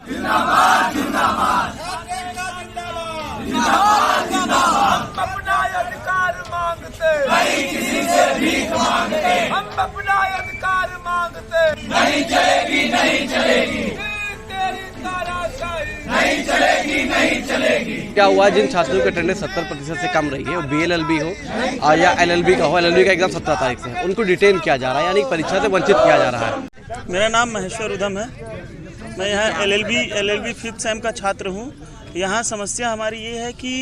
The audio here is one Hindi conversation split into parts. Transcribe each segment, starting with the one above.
जिंदाबाद जिंदाबाद जिंदाबाद जिंदाबाद। हम अपना अधिकार मांगते नहीं, किसी से भीख मांगते। हम अपना अधिकार मांगते नहीं चलेगी, नहीं चलेगी तेरी तानाशाही, नहीं चलेगी, नहीं चलेगी। क्या हुआ, जिन छात्रों की अटेंडेंस 70% से कम रही है, वो BLLB हो या LLB का हो, LLB का एग्जाम 17 तारीख से है, उनको डिटेन किया जा रहा है, यानी परीक्षा से वंचित किया जा रहा है। मेरा नाम महेश्वर उधम है। मैं यहाँ LLB 5th सेम का छात्र हूँ। यहाँ समस्या हमारी ये है कि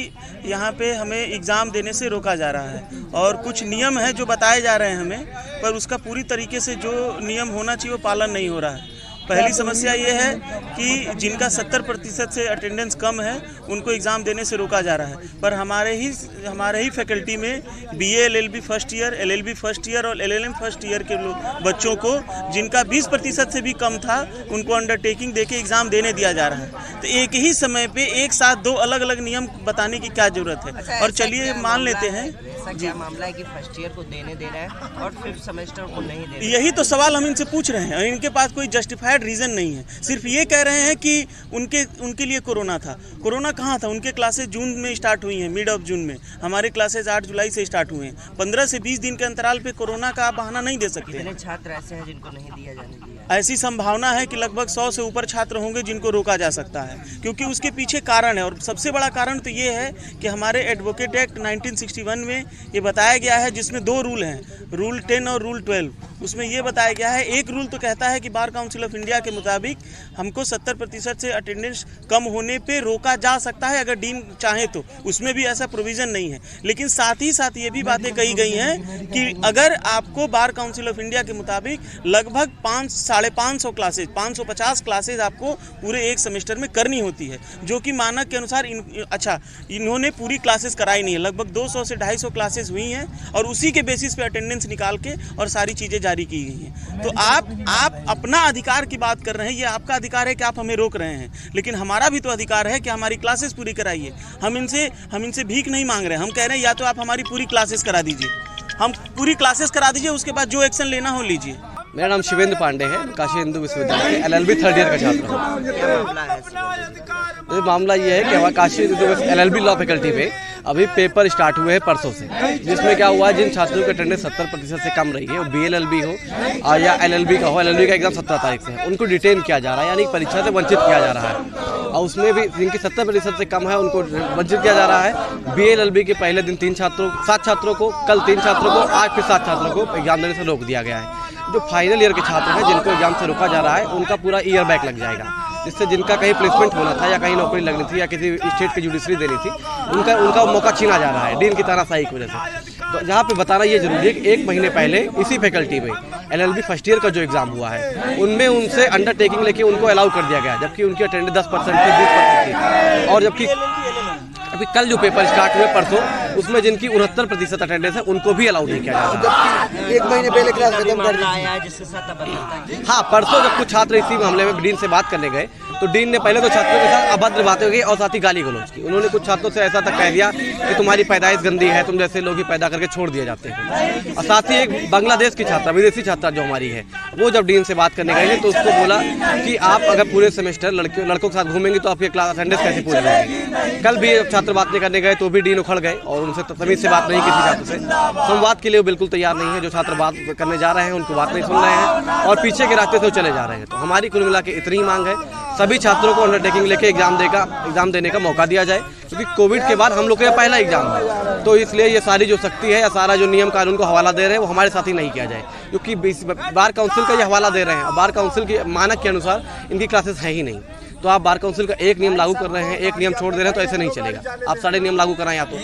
यहाँ पे हमें एग्ज़ाम देने से रोका जा रहा है और कुछ नियम है जो बताए जा रहे हैं हमें, पर उसका पूरी तरीके से जो नियम होना चाहिए वो पालन नहीं हो रहा है। पहली समस्या ये है कि जिनका 70% से अटेंडेंस कम है उनको एग्ज़ाम देने से रोका जा रहा है, पर हमारे ही फैकल्टी में BA LLB first year, LLB first year और LLM फर्स्ट ईयर के बच्चों को जिनका 20% से भी कम था उनको अंडरटेकिंग देके एग्ज़ाम देने दिया जा रहा है। तो एक ही समय पे एक साथ दो अलग अलग नियम बताने की क्या ज़रूरत है। अच्छा, और चलिए मान लेते हैं, ऐसा क्या मामला है कि फर्स्ट ईयर को देने दे रहा है और 5th सेमेस्टर को नहीं दे रहा है? यही तो सवाल हम इनसे पूछ रहे हैं। इनके पास कोई जस्टिफाइड रीज़न नहीं है, सिर्फ ये कह रहे हैं कि उनके लिए कोरोना था। कोरोना कहाँ था? उनके क्लासेस जून में स्टार्ट हुई हैं, मिड ऑफ जून में। हमारे क्लासेस 8 जुलाई से स्टार्ट हुए हैं। 15 से 20 दिन के अंतराल पे कोरोना का आप बहाना नहीं दे सकते। कितने छात्र ऐसे हैं जिनको नहीं दिया जाने दिया? ऐसी संभावना है कि लगभग 100 से ऊपर छात्र होंगे जिनको रोका जा सकता है, क्योंकि उसके पीछे कारण है। और सबसे बड़ा कारण तो ये है कि हमारे एडवोकेट एक्ट 1961 में ये बताया गया है, जिसमें 2 रूल हैं, रूल 10 और रूल 12। उसमें ये बताया गया है, एक रूल तो कहता है कि बार काउंसिल ऑफ इंडिया के मुताबिक हमको 70% से अटेंडेंस कम होने पे रोका जा सकता है अगर डीन चाहे तो। उसमें भी ऐसा प्रोविज़न नहीं है। लेकिन साथ ही साथ ये भी बातें कही गई हैं कि अगर आपको बार काउंसिल ऑफ इंडिया के मुताबिक लगभग 550 क्लासेज, 550 क्लासेज आपको पूरे एक सेमेस्टर में करनी होती है, जो कि मानक के अनुसार इन्होंने पूरी क्लासेस कराई नहीं है। लगभग 200 से 250 क्लासेस हुई हैं और उसी के बेसिस पे अटेंडेंस निकाल के और सारी चीज़ें जारी की गई हैं। तो आप अपना अधिकार की बात कर रहे हैं, ये आपका अधिकार है कि आप हमें रोक रहे हैं, लेकिन हमारा भी तो अधिकार है कि हमारी क्लासेस पूरी कराइए। हम इनसे भीख नहीं मांग रहे हैं। हम कह रहे हैं या तो आप हमारी पूरी क्लासेस करा दीजिए, हम पूरी क्लासेस करा दीजिए, उसके बाद जो एक्शन लेना हो लीजिए। मेरा नाम शिवेंद्र पांडे है, काशी हिंदू विश्वविद्यालय के LLB 3rd ईयर का छात्र हूँ। मामला ये है कि हमारे Kashi Hindu LLB law faculty में अभी पेपर स्टार्ट हुए हैं परसों से, जिसमें क्या हुआ, जिन छात्रों की अटेंडेंस 70% से कम रही है, वो BLLB हो या LLB का हो, LLB का एग्जाम 17 तारीख से है, उनको डिटेन किया जा रहा है, यानी परीक्षा से वंचित किया जा रहा है। और उसमें भी जिनकी 70% से कम है उनको वंचित किया जा रहा है। BLLB के पहले दिन 7 छात्रों को, कल 3 छात्रों को, आज फिर 7 छात्रों को एग्जाम देने से रोक दिया गया है। जो फाइनल ईयर के छात्र हैं जिनको एग्जाम से रोका जा रहा है, उनका पूरा ईयर बैक लग जाएगा, जिससे जिनका कहीं प्लेसमेंट होना था या कहीं नौकरी लगनी थी या किसी स्टेट की जुडिशरी देनी थी, उनका मौका छीना जा रहा है डीन की तानाशाही की वजह से। तो यहाँ पे बताना ये जरूरी है कि 1 महीने पहले इसी फैकल्टी में LLB फर्स्ट ईयर का जो एग्ज़ाम हुआ है, उनमें उनसे अंडरटेकिंग लेके उनको अलाउ कर दिया गया, जबकि उनकी अटेंडेंस 10% थी, 20% थी। और जबकि अभी कल जो पेपर स्टार्ट हुए परसों, उसमें जिनकी 69% अटेंडेंस है उनको भी अलाउ नहीं किया जा रहा है। 1 महीने पहले क्लास खत्म कर दिया जिसके साथ। हाँ, परसों जब कुछ छात्र इसी मामले में डीन से बात करने गए, तो डीन ने पहले तो छात्रों के साथ अभद्र बातें की और साथ ही गाली गलौज की। उन्होंने कुछ छात्रों से ऐसा तक कह दिया कि तुम्हारी पैदाइश गंदी है, तुम जैसे लोग ही पैदा करके छोड़ दिए जाते हैं। और साथ ही एक बांग्लादेश की छात्रा, विदेशी छात्रा जो हमारी है, वो जब डीन से बात करने गए तो उसको बोला कि आप अगर पूरे सेमेस्टर लड़कों के साथ घूमेंगे तो आपकी क्लास अटेंडेंस कैसे पूरी होगी। कल भी छात्र बात नहीं करने गए तो भी डीन उखड़ गए और उनसे तमीज़ से बात नहीं की थी छात्र से। संवाद के लिए वो बिल्कुल तैयार नहीं है। जो छात्र बात करने जा रहे हैं उनको बात नहीं सुन रहे हैं और पीछे के रास्ते से चले जा रहे हैं। तो हमारी कुल मिला के इतनी ही मांग है, सभी छात्रों को अंडरटेकिंग लेके एग्जाम देने का मौका दिया जाए, क्योंकि कोविड के बाद हम लोग का यह पहला एग्जाम है। तो इसलिए ये सारी जो शक्ति है या सारा जो नियम कानून को हवाला दे रहे हैं वो हमारे साथ ही नहीं किया जाए, क्योंकि बार काउंसिल का ये हवाला दे रहे हैं। बार काउंसिल के मानक के अनुसार इनकी क्लासेस हैं ही नहीं। तो आप बार काउंसिल का एक नियम लागू कर रहे हैं, एक नियम छोड़ दे रहे हैं, तो ऐसे नहीं चलेगा। आप सारे नियम लागू कराएं या तो